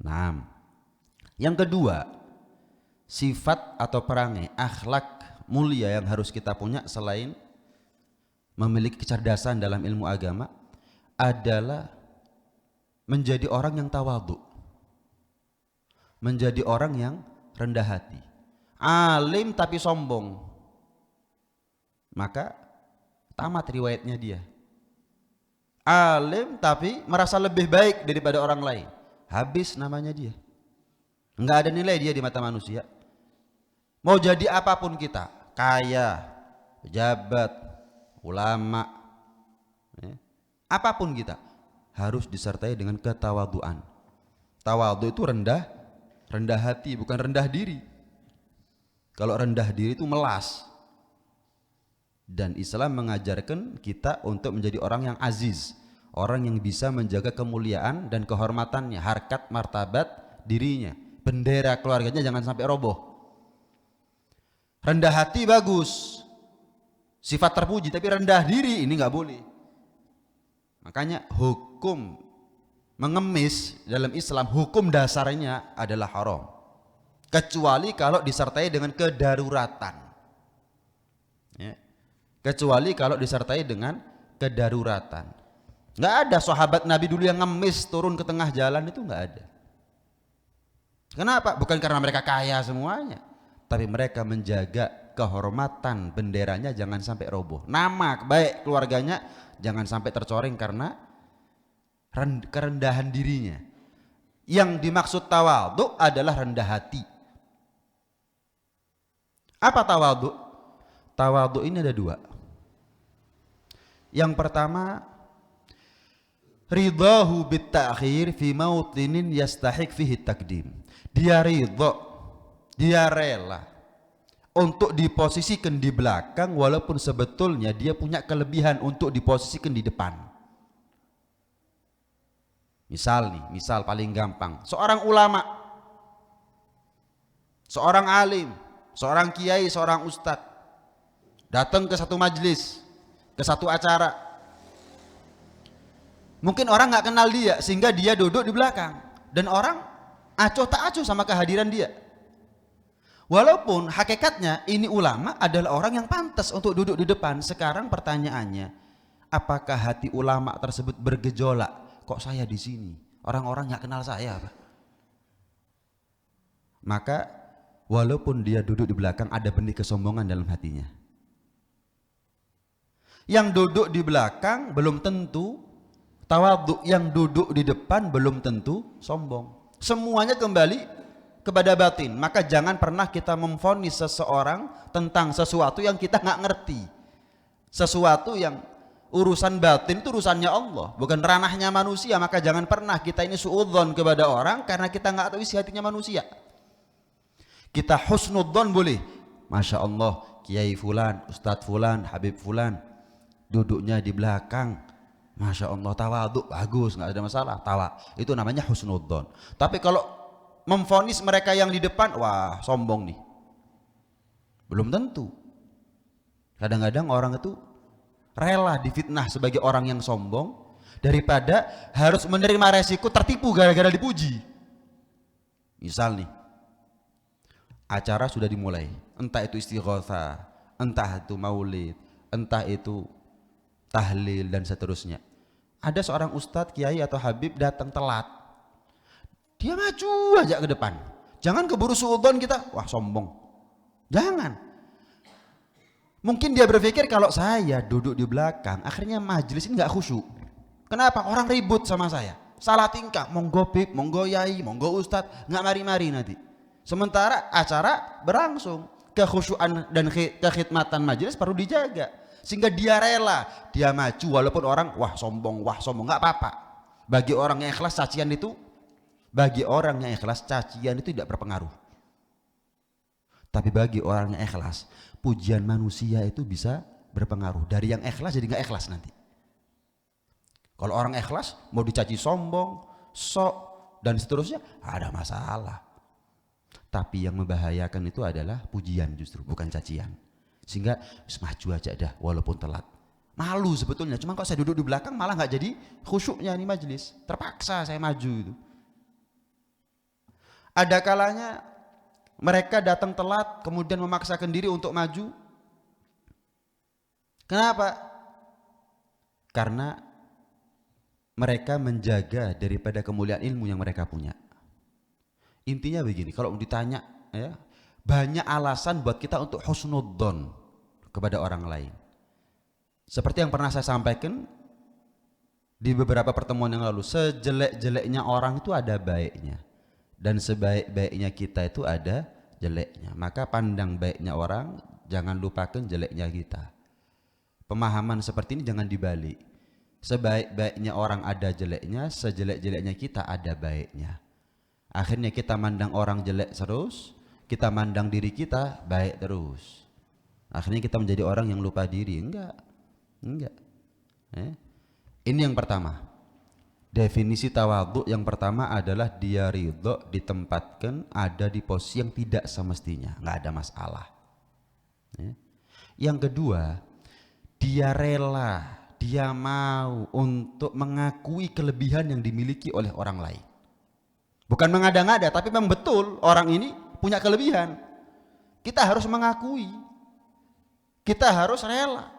Nah, yang kedua, sifat atau perangai akhlak mulia yang harus kita punya selain memiliki kecerdasan dalam ilmu agama adalah menjadi orang yang tawadhu, menjadi orang yang rendah hati. Alim tapi sombong, maka tamat riwayatnya dia. Alim tapi merasa lebih baik daripada orang lain, habis namanya dia. Enggak ada nilai dia di mata manusia. Mau jadi apapun kita, kaya, pejabat, ulama, apapun kita, harus disertai dengan ketawaduan. Tawadhu itu rendah hati, bukan rendah diri. Kalau rendah diri itu melas. Dan Islam mengajarkan kita untuk menjadi orang yang aziz, orang yang bisa menjaga kemuliaan dan kehormatannya, harkat martabat dirinya, bendera keluarganya jangan sampai roboh. Rendah hati bagus, sifat terpuji, tapi rendah diri ini nggak boleh. Makanya hukum mengemis dalam Islam, hukum dasarnya adalah haram, kecuali kalau disertai dengan kedaruratan, ya. Kecuali kalau disertai dengan kedaruratan. Nggak ada sahabat Nabi dulu yang ngemis turun ke tengah jalan, itu nggak ada. Kenapa? Bukan karena mereka kaya semuanya, tapi mereka menjaga kehormatan benderanya jangan sampai roboh, nama baik keluarganya jangan sampai tercoreng karena kerendahan dirinya. Yang dimaksud tawadhu adalah rendah hati. Apa tawadhu? Tawadhu ini ada dua. Yang pertama, ridahu bitta'khir fi mautinin yastahiq fihi takdim. Dia ridho, dia rela untuk diposisikan di belakang walaupun sebetulnya dia punya kelebihan untuk diposisikan di depan. Misal paling gampang, seorang ulama, seorang alim, seorang kiai, seorang ustadz datang ke satu majelis, ke satu acara. Mungkin orang nggak kenal dia sehingga dia duduk di belakang dan orang acuh tak acuh sama kehadiran dia. Walaupun hakikatnya ini ulama adalah orang yang pantas untuk duduk di depan. Sekarang pertanyaannya, apakah hati ulama tersebut bergejolak? Kok saya di sini? Orang-orang nggak kenal saya, apa? Maka walaupun dia duduk di belakang, ada benih kesombongan dalam hatinya. Yang duduk di belakang belum tentu tawadhu, yang duduk di depan belum tentu sombong. Semuanya kembali kepada batin. Maka jangan pernah kita memvonis seseorang tentang sesuatu yang kita nggak ngerti. Sesuatu yang urusan batin itu urusannya Allah, bukan ranahnya manusia. Maka jangan pernah kita ini suudzon kepada orang karena kita nggak tahu isi hatinya manusia. Kita husnudzon boleh, masya Allah, kiai fulan, ustadz fulan, habib fulan duduknya di belakang, masya Allah, tawadhu, bagus, nggak ada masalah, itu namanya husnudzon. Tapi kalau memvonis mereka yang di depan, wah sombong nih, belum tentu. Kadang-kadang orang itu rela difitnah sebagai orang yang sombong daripada harus menerima resiko tertipu gara-gara dipuji. Misal nih, acara sudah dimulai, entah itu istighotsah, entah itu maulid, entah itu tahlil dan seterusnya. Ada seorang ustadz, kiai atau habib datang telat, dia maju aja ke depan. Jangan keburu suudzon kita, wah sombong. Jangan. Mungkin dia berpikir kalau saya duduk di belakang, akhirnya majelis ini nggak khusyuk. Kenapa? Orang ribut sama saya, salah tingkah, monggo bib, monggo yai, monggo ustadz, nggak mari-mari nanti. Sementara acara berlangsung, kekhusyuan dan kekhidmatan majelis perlu dijaga. Sehingga dia rela, dia maju walaupun orang wah sombong, nggak apa-apa. Bagi orang yang ikhlas cacian itu tidak berpengaruh. Tapi bagi orang yang ikhlas, pujian manusia itu bisa berpengaruh. Dari yang ikhlas jadi nggak ikhlas nanti. Kalau orang ikhlas mau dicaci sombong, sok dan seterusnya, ada masalah. Tapi yang membahayakan itu adalah pujian justru, bukan cacian. Sehingga maju aja dah walaupun telat. Malu sebetulnya, cuma kok saya duduk di belakang malah nggak jadi khusyuknya nih majelis. Terpaksa saya maju itu. Ada kalanya mereka datang telat kemudian memaksakan diri untuk maju. Kenapa? Karena mereka menjaga daripada kemuliaan ilmu yang mereka punya. Intinya begini, kalau ditanya ya, banyak alasan buat kita untuk husnudzon kepada orang lain. Seperti yang pernah saya sampaikan di beberapa pertemuan yang lalu, sejelek-jeleknya orang itu ada baiknya. Dan sebaik-baiknya kita itu ada jeleknya. Maka pandang baiknya orang, jangan lupakan jeleknya kita. Pemahaman seperti ini jangan dibalik. Sebaik-baiknya orang ada jeleknya, sejelek-jeleknya kita ada baiknya. Akhirnya kita mandang orang jelek terus, kita mandang diri kita baik terus. Akhirnya kita menjadi orang yang lupa diri. Enggak. Ini yang pertama. Definisi tawadhu yang pertama adalah dia ridho ditempatkan ada di posisi yang tidak semestinya, nggak ada masalah. Yang kedua, dia rela, dia mau untuk mengakui kelebihan yang dimiliki oleh orang lain. Bukan mengada-ngada, tapi memang betul orang ini punya kelebihan. Kita harus mengakui, kita harus rela.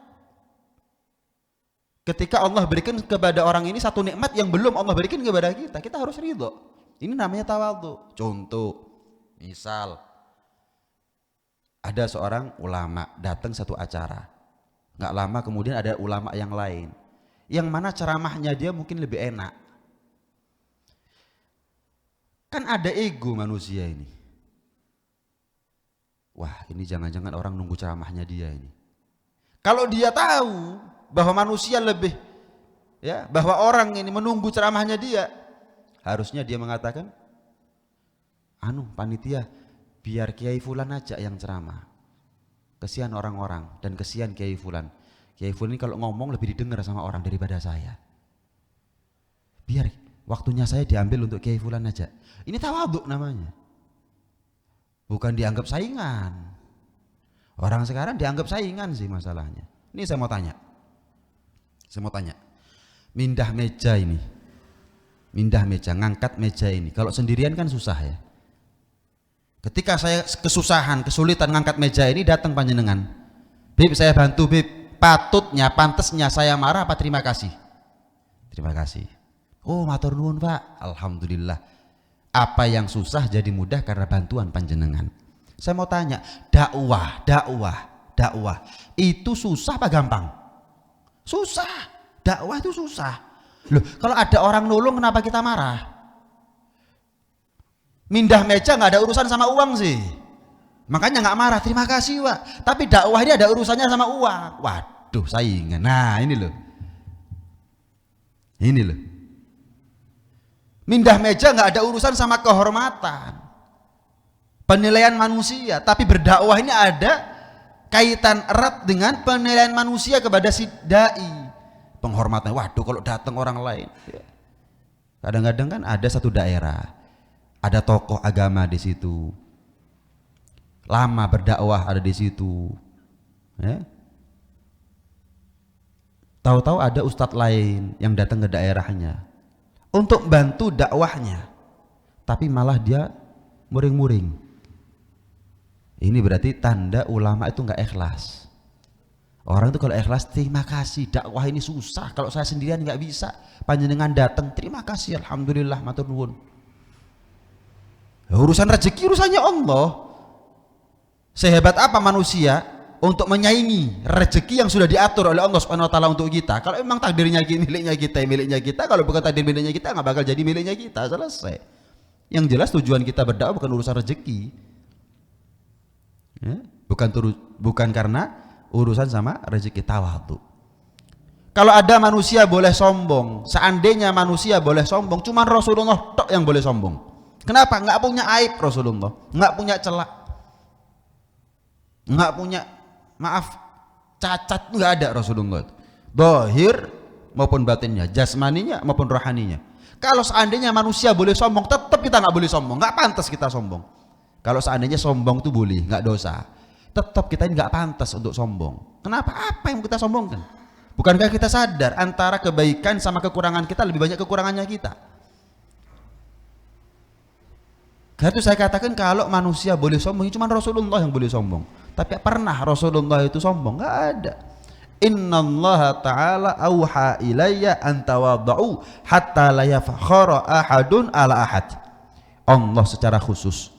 Ketika Allah berikan kepada orang ini satu nikmat yang belum Allah berikan kepada kita, kita harus ridho. Ini namanya tawadhu. Contoh, misal ada seorang ulama datang satu acara, nggak lama kemudian ada ulama yang lain, yang mana ceramahnya dia mungkin lebih enak. Kan ada ego manusia ini. Wah, ini jangan-jangan orang nunggu ceramahnya dia ini. Kalau dia tahu bahwa manusia lebih, ya, bahwa orang ini menunggu ceramahnya dia, harusnya dia mengatakan, panitia, biar Kiai Fulan aja yang ceramah. Kesian orang-orang dan kesian Kiai Fulan. Kiai Fulan ini kalau ngomong lebih didengar sama orang daripada saya. Biar waktunya saya diambil untuk Kiai Fulan aja. Ini tawadhu namanya. Bukan dianggap saingan. Orang sekarang dianggap saingan sih masalahnya. Ini saya mau tanya. Mindah meja ini, ngangkat meja ini. Kalau sendirian kan susah ya. Ketika saya kesulitan ngangkat meja ini, datang panjenengan. Bib, saya bantu Bib. Pantasnya saya marah apa terima kasih? Terima kasih. Oh, matur nuwun Pak. Alhamdulillah. Apa yang susah jadi mudah karena bantuan panjenengan. Saya mau tanya, dakwah itu susah apa gampang? Susah, dakwah itu susah. Loh, kalau ada orang nolong kenapa kita marah? Mindah meja nggak ada urusan sama uang sih, makanya nggak marah. Terima kasih Pak. Tapi dakwah ini ada urusannya sama uang. Waduh, saingan. Nah ini loh. Mindah meja nggak ada urusan sama kehormatan, penilaian manusia. Tapi berdakwah ini ada kaitan erat dengan penilaian manusia kepada si dai, penghormatan. Waduh, kalau datang orang lain, kadang-kadang kan ada satu daerah, ada tokoh agama di situ, lama berdakwah ada di situ, ya. Tahu-tahu ada ustadz lain yang datang ke daerahnya untuk bantu dakwahnya, tapi malah dia muring-muring. Ini berarti tanda ulama itu nggak ikhlas. Orang itu kalau ikhlas, terima kasih, dakwah ini susah, kalau saya sendirian nggak bisa, panjenengan datang, terima kasih, alhamdulillah, matur nuwun. Urusan rezeki urusannya Allah. Sehebat apa manusia untuk menyaingi rezeki yang sudah diatur oleh Allah Subhanahu wa taala untuk kita? Kalau memang takdirnya miliknya kita, kalau bukan takdir miliknya kita nggak bakal jadi miliknya kita, selesai. Yang jelas tujuan kita berdakwah bukan urusan rezeki. Ya, bukan karena urusan sama rezeki, tawadhu. Kalau ada manusia boleh sombong, seandainya manusia boleh sombong, cuman Rasulullah tok yang boleh sombong. Kenapa? Nggak punya aib Rasulullah, nggak punya celak, nggak punya cacat, nggak ada Rasulullah itu. Zahir maupun batinnya, jasmaninya maupun rohaninya. Kalau seandainya manusia boleh sombong, tetap kita nggak boleh sombong, nggak pantas kita sombong. Kalau seandainya sombong itu boleh, nggak dosa, tetap kita ini nggak pantas untuk sombong. Kenapa? Apa yang kita sombongkan? Bukankah kita sadar antara kebaikan sama kekurangan kita lebih banyak kekurangannya kita? Karena itu saya katakan kalau manusia boleh sombong, cuma Rasulullah yang boleh sombong. Tapi pernah Rasulullah itu sombong? Nggak ada. Innallaha ta'ala auha ilayya an tawaddu hatta la yafkhara ahadun ala ahad. Allah secara khusus,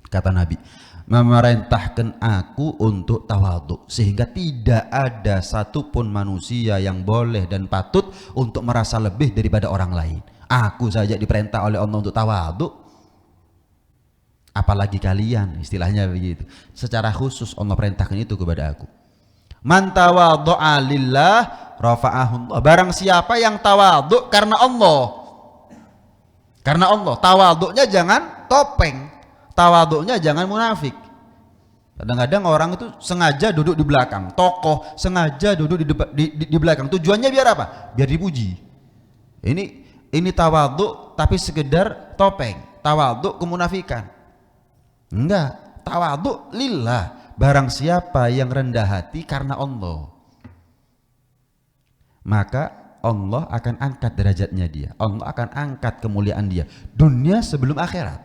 kata Nabi, memerintahkan aku untuk tawadhu, sehingga tidak ada satupun manusia yang boleh dan patut untuk merasa lebih daripada orang lain. Aku saja diperintah oleh Allah untuk tawadhu, apalagi kalian, istilahnya begitu. Secara khusus Allah perintahkan itu kepada aku. Man tawadhu'a lillah rafa'ahu Allah. Barang siapa yang tawadhu karena Allah. Karena Allah, tawadhu'nya jangan topeng. Tawadhu'nya jangan munafik. Kadang-kadang orang itu sengaja duduk di belakang, tokoh sengaja duduk di belakang. Tujuannya biar apa? Biar dipuji. Ini tawadhu tapi sekedar topeng, tawadhu kemunafikan. Enggak, tawadhu lillah. Barang siapa yang rendah hati karena Allah, maka Allah akan angkat derajatnya dia. Allah akan angkat kemuliaan dia dunia sebelum akhirat.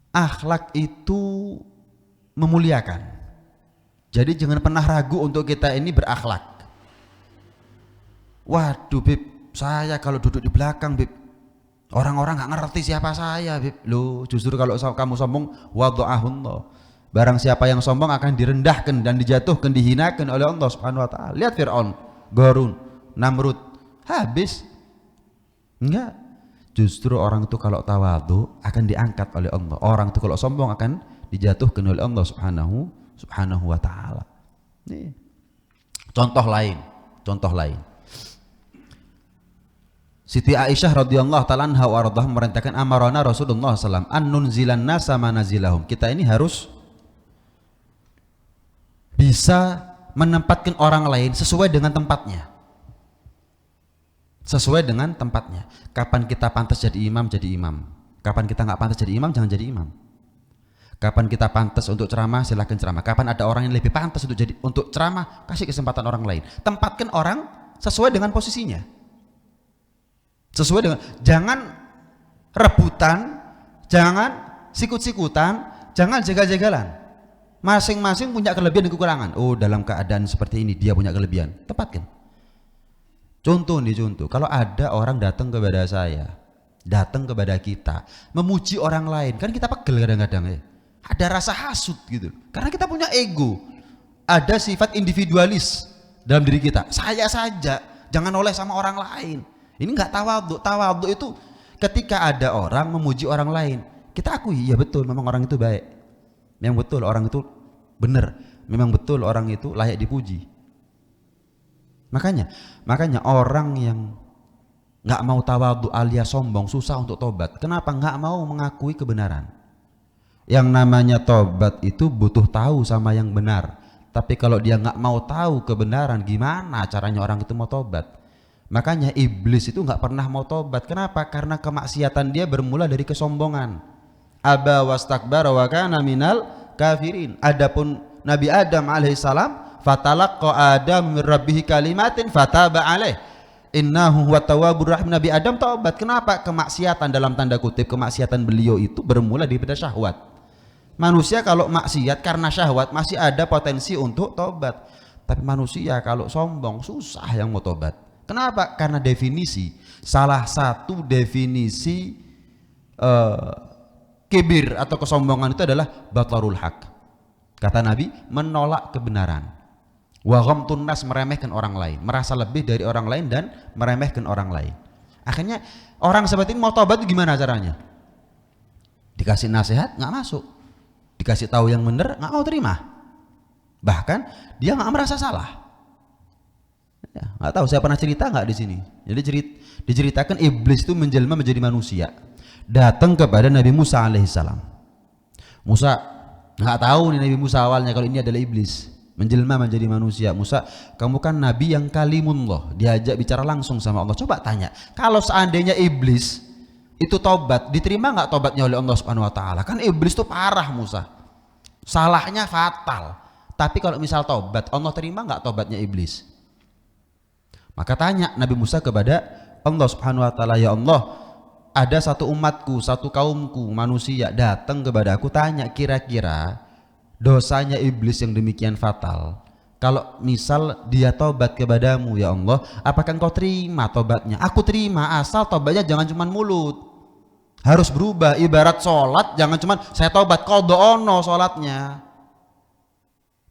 Akhlak itu memuliakan. Jadi jangan pernah ragu untuk kita ini berakhlak. Waduh Bib, saya kalau duduk di belakang Bib, orang-orang nggak ngerti siapa saya Bib. Loh, justru kalau kamu sombong, wadha'ahullah. Barang siapa yang sombong akan direndahkan dan dijatuhkan, dihinakan oleh Allah Subhanahu wa taala. Lihat Fir'aun, Qarun, Namrud, habis. Enggak. Justru orang itu kalau tawadhu akan diangkat oleh Allah. Orang itu kalau sombong akan dijatuhkan oleh Allah Subhanahu wa taala. Nih. Contoh lain. Siti Aisyah radhiyallahu taala anha wa ardhah memerintahkan amarana Rasulullah sallallahu alaihi wasallam an nunzilan nasa manazilahum. Kita ini harus bisa menempatkan orang lain sesuai dengan tempatnya. Sesuai dengan tempatnya. Kapan kita pantas jadi imam, jadi imam. Kapan kita nggak pantas jadi imam, jangan jadi imam. Kapan kita pantas untuk ceramah, silakan ceramah. Kapan ada orang yang lebih pantas untuk ceramah, kasih kesempatan orang lain. Tempatkan orang sesuai dengan posisinya. Sesuai dengan, jangan rebutan, jangan sikut-sikutan, jangan jagal-jagalan. Masing-masing punya kelebihan dan kekurangan. Oh, dalam keadaan seperti ini dia punya kelebihan, tempatkan. Contoh, kalau ada orang datang kepada saya, datang kepada kita, memuji orang lain, kan kita pegel kadang-kadang ya. Ada rasa hasut gitu, karena kita punya ego, ada sifat individualis dalam diri kita. Saya saja, jangan oleh sama orang lain. Ini nggak tawadhu. Tawadhu itu ketika ada orang memuji orang lain, kita akui, ya betul, memang orang itu baik, memang betul orang itu benar, memang betul orang itu layak dipuji. Makanya orang yang nggak mau tawadhu alias sombong susah untuk tobat. Kenapa? Nggak mau mengakui kebenaran. Yang namanya tobat itu butuh tahu sama yang benar. Tapi kalau dia nggak mau tahu kebenaran, gimana caranya orang itu mau tobat? Makanya iblis itu nggak pernah mau tobat. Kenapa? Karena kemaksiatan dia bermula dari kesombongan. Aba wastakbara wa kana minal kafirin. Adapun Nabi Adam alaihissalam, fatalaqqa Adam min rabbih kalimatin fataba alaih innahu huwa tawwabur rahim. Nabi Adam taubat. Kenapa? Kemaksiatan dalam tanda kutip, kemaksiatan beliau itu bermula daripada syahwat. Manusia kalau maksiat karena syahwat masih ada potensi untuk tobat. Tapi manusia kalau sombong susah yang mau tobat. Kenapa? Karena definisi, salah satu definisi kibir atau kesombongan itu adalah batarul haq. Kata Nabi, menolak kebenaran. Wa ghamtun nas, meremehkan orang lain, merasa lebih dari orang lain dan meremehkan orang lain. Akhirnya orang seperti ini mau tobat itu gimana caranya? Dikasih nasihat nggak masuk, dikasih tahu yang benar nggak mau terima, bahkan dia nggak merasa salah. Ya, nggak tahu saya pernah cerita nggak di sini. Jadi diceritakan iblis itu menjelma menjadi manusia, datang kepada Nabi Musa alaihissalam. Musa nggak tahu nih Nabi Musa awalnya kalau ini adalah iblis, menjelma menjadi manusia. Musa, kamu kan nabi yang kalimullah, diajak bicara langsung sama Allah. Coba tanya, kalau seandainya iblis itu tobat, diterima nggak tobatnya oleh Allah Subhanahu wa taala? Kan iblis itu parah Musa, salahnya fatal. Tapi kalau misal tobat, Allah terima nggak tobatnya iblis? Maka tanya Nabi Musa kepada Allah Subhanahu wa taala, ya Allah, ada satu umatku, satu kaumku manusia datang kepada aku tanya, kira-kira dosanya iblis yang demikian fatal, kalau misal dia tobat kepadamu ya Allah, apakah engkau terima tobatnya? Aku terima, asal tobatnya jangan cuma mulut, harus berubah. Ibarat sholat, jangan cuma saya tobat kodono sholatnya,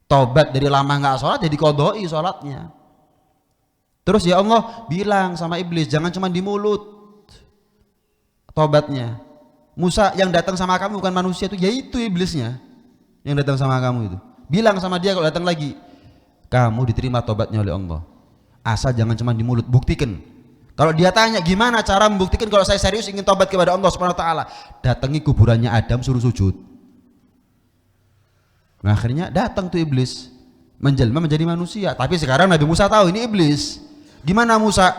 tobat dari lama nggak sholat jadi kodoi sholatnya. Terus ya Allah bilang sama iblis, jangan cuma di mulut tobatnya. Musa yang datang sama kamu bukan manusia itu, yaitu iblisnya yang datang sama kamu itu. Bilang sama dia kalau datang lagi, kamu diterima tobatnya oleh Allah, asal jangan cuma di mulut, buktikan. Kalau dia tanya gimana cara membuktikan kalau saya serius ingin tobat kepada Allah Subhanahu wa taala, datangi kuburannya Adam, suruh sujud. Nah, akhirnya datang tuh iblis menjelma menjadi manusia. Tapi sekarang Nabi Musa tahu ini iblis. Gimana Musa?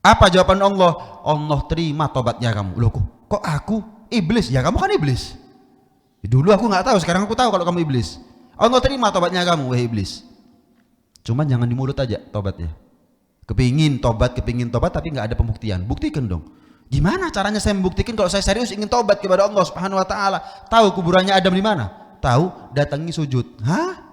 Apa jawaban Allah? Allah terima tobatnya kamu. Loh kok aku? Iblis? Ya kamu kan iblis. Dulu aku nggak tahu, sekarang aku tahu kalau kamu iblis. Allah terima tobatnya kamu, wahai iblis. Cuman jangan di mulut aja tobatnya. Kepingin tobat, tapi nggak ada pembuktian. Buktikan dong. Gimana caranya saya membuktikan kalau saya serius ingin tobat kepada Allah Subhanahu wa taala? Tahu kuburannya Adam di mana? Tahu, datangi sujud. Hah?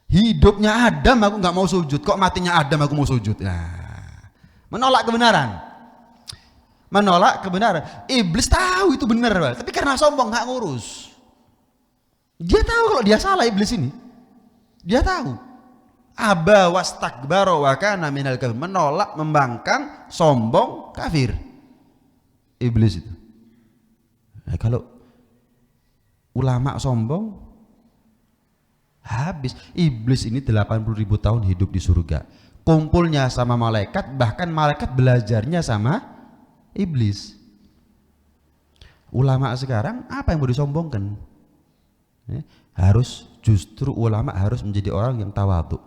Hidupnya Adam aku nggak mau sujud, kok matinya Adam aku mau sujud? Nah, menolak kebenaran. Menolak kebenaran. Iblis tahu itu benar, tapi karena sombong nggak ngurus. Dia tahu kalau dia salah, iblis ini. Dia tahu. Aba wastakbara wa kana minal kafir. Menolak, membangkang, sombong, kafir. Iblis itu. Nah, kalau ulama sombong, habis. Iblis ini 80.000 tahun hidup di surga. Kumpulnya sama malaikat, bahkan malaikat belajarnya sama iblis. Ulama sekarang apa yang mau disombongkan? Harus, justru ulama harus menjadi orang yang tawadhu.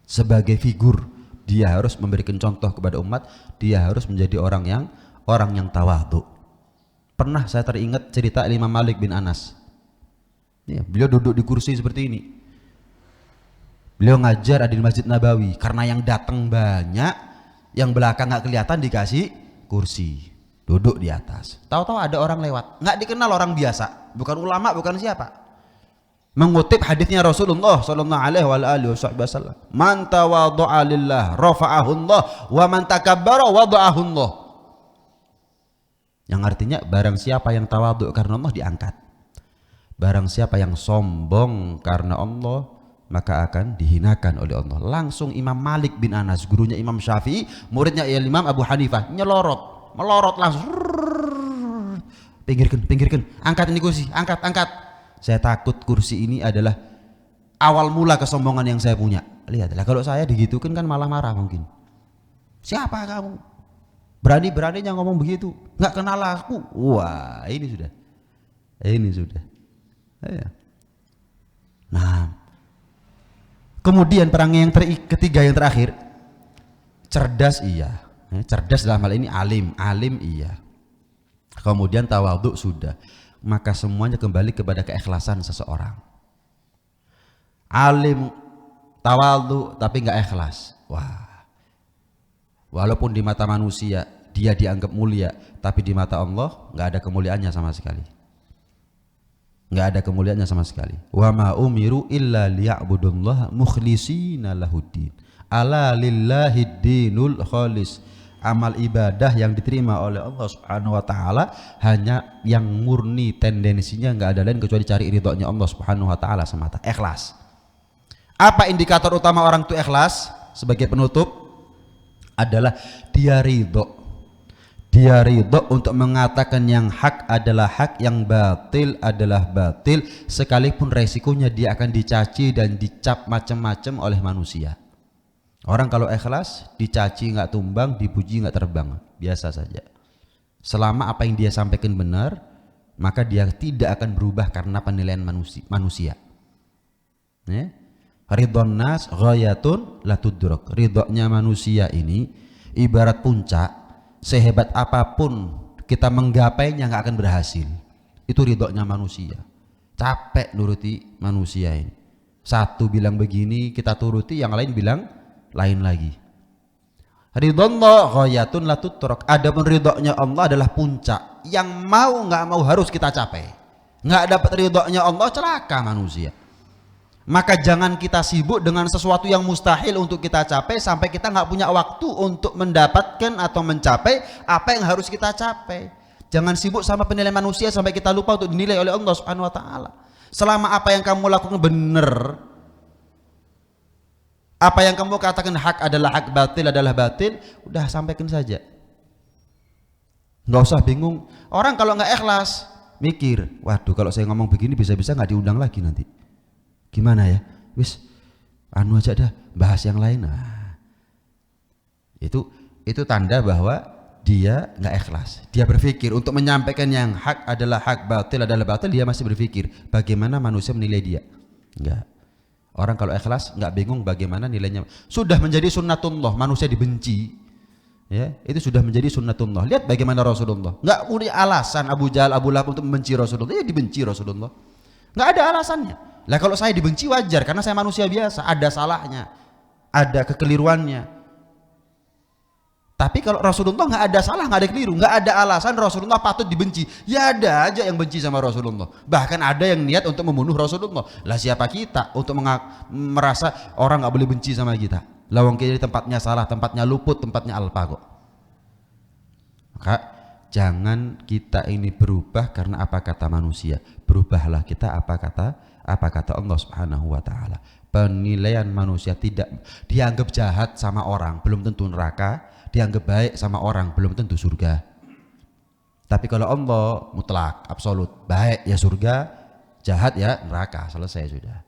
Sebagai figur, dia harus memberikan contoh kepada umat, dia harus menjadi orang yang tawadhu. Pernah saya teringat cerita Imam Malik bin Anas. Ya, beliau duduk di kursi seperti ini. Beliau ngajar ada di Masjid Nabawi, karena yang datang banyak, yang belakang nggak kelihatan dikasih kursi, duduk di atas. Tahu-tahu ada orang lewat, nggak dikenal, orang biasa, bukan ulama, bukan siapa. Mengutip hadisnya Rasulullah sallallahu alaihi wasallam, "Man tawadha'a lillah rafa'ahu Allah, wa man takabbara wada'ahu Allah." Yang artinya barang siapa yang tawadhu karena Allah diangkat. Barang siapa yang sombong karena Allah maka akan dihinakan oleh Allah. Langsung Imam Malik bin Anas, gurunya Imam Syafi'i, muridnya Imam Abu Hanifah, melorot langsung. Pinggirkan, angkat ini kursi, angkat. Saya takut kursi ini adalah awal mula kesombongan yang saya punya. Lihatlah kalau saya digitukan kan malah marah mungkin. Siapa kamu? Berani-beraninya ngomong begitu, nggak kenal aku. Wah, ini sudah. Ya. Nah, kemudian perang yang ketiga yang terakhir, cerdas iya, cerdas dalam hal ini alim iya. Kemudian tawadhu sudah, maka semuanya kembali kepada keikhlasan seseorang. Alim, tawadhu tapi nggak ikhlas, wah, walaupun di mata manusia dia dianggap mulia, tapi di mata Allah nggak ada kemuliaannya sama sekali. Nggak ada kemuliaannya sama sekali. Wa ma umiru illa liya'budullaha mukhlishina lahuddin. Ala lillahi dinul khalis. Amal ibadah yang diterima oleh Allah Subhanahu wa taala hanya yang murni, tendensinya nggak ada lain kecuali cari ridhonya Allah Subhanahu wa taala semata. Ikhlas. Apa indikator utama orang itu ikhlas? Sebagai penutup adalah dia ridho. Dia ridho untuk mengatakan yang hak adalah hak, yang batil adalah batil, sekalipun resikonya dia akan dicaci dan dicap macam-macam oleh manusia. Orang kalau ikhlas, dicaci nggak tumbang, dipuji nggak terbang, biasa saja. Selama apa yang dia sampaikan benar, maka dia tidak akan berubah karena penilaian manusia. Ridhon nas ghayatun la tudrak. Ridhonya manusia ini ibarat puncak. Sehebat apapun kita menggapainya nggak akan berhasil. Itu ridhonya manusia. Capek nuruti manusia ini. Satu bilang begini kita turuti, yang lain bilang lain lagi. Ridhullah ghayatun la tutrak. Adapun ridhonya Allah adalah puncak yang mau nggak mau harus kita capai. Nggak dapat ridhonya Allah celaka manusia. Maka jangan kita sibuk dengan sesuatu yang mustahil untuk kita capai sampai kita nggak punya waktu untuk mendapatkan atau mencapai apa yang harus kita capai. Jangan sibuk sama penilaian manusia sampai kita lupa untuk dinilai oleh Allah Subhanahu wa taala. Selama apa yang kamu lakukan benar, apa yang kamu katakan hak adalah hak, batil adalah batil, udah sampaikan saja. Nggak usah bingung. Orang kalau nggak ikhlas mikir, waduh kalau saya ngomong begini bisa-bisa nggak diundang lagi nanti. Gimana ya? Wis, anu aja dah, bahas yang lain. Nah, itu tanda bahwa dia nggak ikhlas. Dia berpikir untuk menyampaikan yang hak adalah hak, batil adalah batil, dia masih berpikir bagaimana manusia menilai dia. Enggak. Orang kalau ikhlas nggak bingung bagaimana nilainya. Sudah menjadi sunnatullah, manusia dibenci. Ya, itu sudah menjadi sunnatullah. Lihat bagaimana Rasulullah. Nggak punya alasan Abu Jahal, Abu Lahab untuk membenci Rasulullah. Ya dibenci Rasulullah. Nggak ada alasannya. Lah kalau saya dibenci wajar karena saya manusia biasa, ada salahnya, ada kekeliruannya. Tapi kalau Rasulullah nggak ada salah, nggak ada keliru, nggak ada alasan Rasulullah patut dibenci. Ya ada aja yang benci sama Rasulullah. Bahkan ada yang niat untuk membunuh Rasulullah. Lah siapa kita untuk merasa orang nggak boleh benci sama kita? Lawang kita tempatnya salah, tempatnya luput, tempatnya alpa kok. Maka jangan kita ini berubah karena apa kata manusia. Berubahlah kita apa kata Allah Subhanahu wa taala. Penilaian manusia tidak dianggap jahat sama orang, belum tentu neraka. Dianggap baik sama orang belum tentu surga. Tapi kalau Allah mutlak, absolut, baik ya surga, jahat ya neraka, selesai sudah.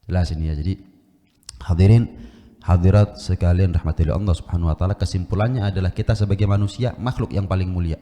Jelas ini ya. Jadi hadirin hadirat sekalian rahmatillah Allah Subhanahu wa taala, kesimpulannya adalah kita sebagai manusia makhluk yang paling mulia.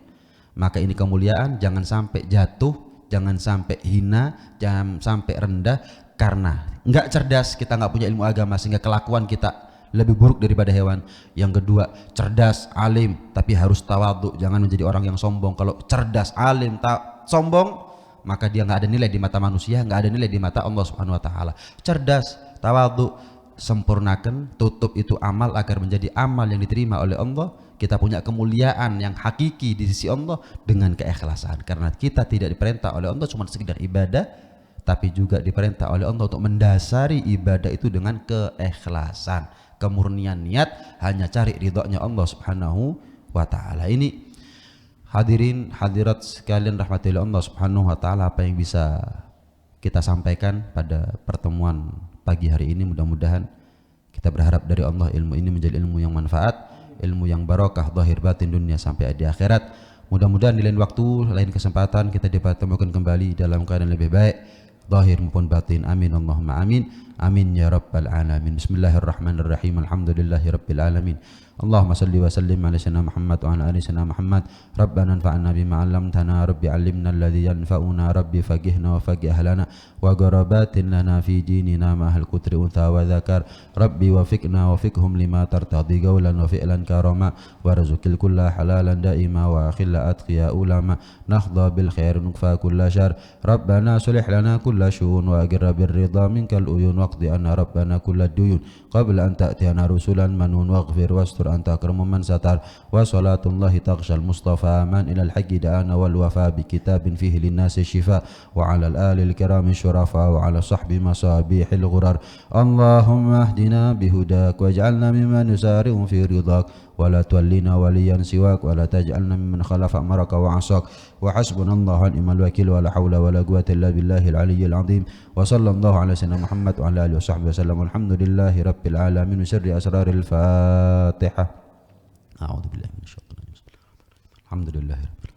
Maka ini kemuliaan jangan sampai jatuh, jangan sampai hina, jangan sampai rendah karena enggak cerdas, kita enggak punya ilmu agama sehingga kelakuan kita lebih buruk daripada hewan. Yang kedua, cerdas, alim, tapi harus tawadhu, jangan menjadi orang yang sombong. Kalau cerdas, alim, sombong, maka dia nggak ada nilai di mata manusia, nggak ada nilai di mata Allah Subhanahu wa taala. Cerdas, tawadhu, sempurnakan, tutup itu amal agar menjadi amal yang diterima oleh Allah. Kita punya kemuliaan yang hakiki di sisi Allah dengan keikhlasan. Karena kita tidak diperintah oleh Allah cuma sekedar ibadah, tapi juga diperintah oleh Allah untuk mendasari ibadah itu dengan keikhlasan, kemurnian niat, hanya cari ridhonya Allah Subhanahu wa taala. Ini hadirin hadirat sekalian rahmatillah Allah Subhanahu wa taala, apa yang bisa kita sampaikan pada pertemuan pagi hari ini. Mudah-mudahan kita berharap dari Allah ilmu ini menjadi ilmu yang manfaat, ilmu yang barokah zahir batin dunia sampai di akhirat. Mudah-mudahan di lain waktu, lain kesempatan kita dipertemukan kembali dalam keadaan lebih baik zahir maupun batin. Amin Allahumma amin. Amin ya rabbal alamin. Bismillahirrahmanirrahim. Alhamdulillahi rabbil alamin. Allahumma salli wa sallim ala sayyidina Muhammad wa ala ali sayyidina Muhammad. Rabbana anfa'na bima 'allamtana, rabbi 'allimna alladhi yanfa'una, rabbi faqihna wa faqih ahlana wa gharabatin lana fi dinina ma hal kutri untha wa dzakar. Rabbi wafiqna wa fiqhum lima tartadi qawlan wa fi'lan karama warzuqil kulla halalan daima wa akhilla atqiya ulama nahdha bil khair nukfa kulla syar. Rabbana sulih lana kulla syu'un wa agirra bir ridha minkal uyun waqdi anna rabbana kulla duyun qabla an ta'tiyana rusulan manun waghfir wastur anta akramu man satar wa salatullahi taghshal mustafa man ilal haqqi da'ana wal wafa bi kitabin fihi linnasi shifa wa ala al ali al kirami syurafa wa ala sahbi masabihil ghurar. Allahumma ahdina bihudak waj'alna mimman yusari'u fi ridhak wa la tuwallina waliyan siwak wa la taj'alna mimman khalafa amaraka wa asak wa hasbunallahu wa ni'mal wakil wa la hawla wa la quwwata illa billahil aliyyil azim. Wa sallallahu ala sayyidina Muhammad wa ala alihi wa sahbihi wasallam. Alhamdulillahi rabbil alamin. Syarri asraril Fatihah. A'udzu billahi minasyaitonir rajim. Alhamdulillahi rabbil alamin.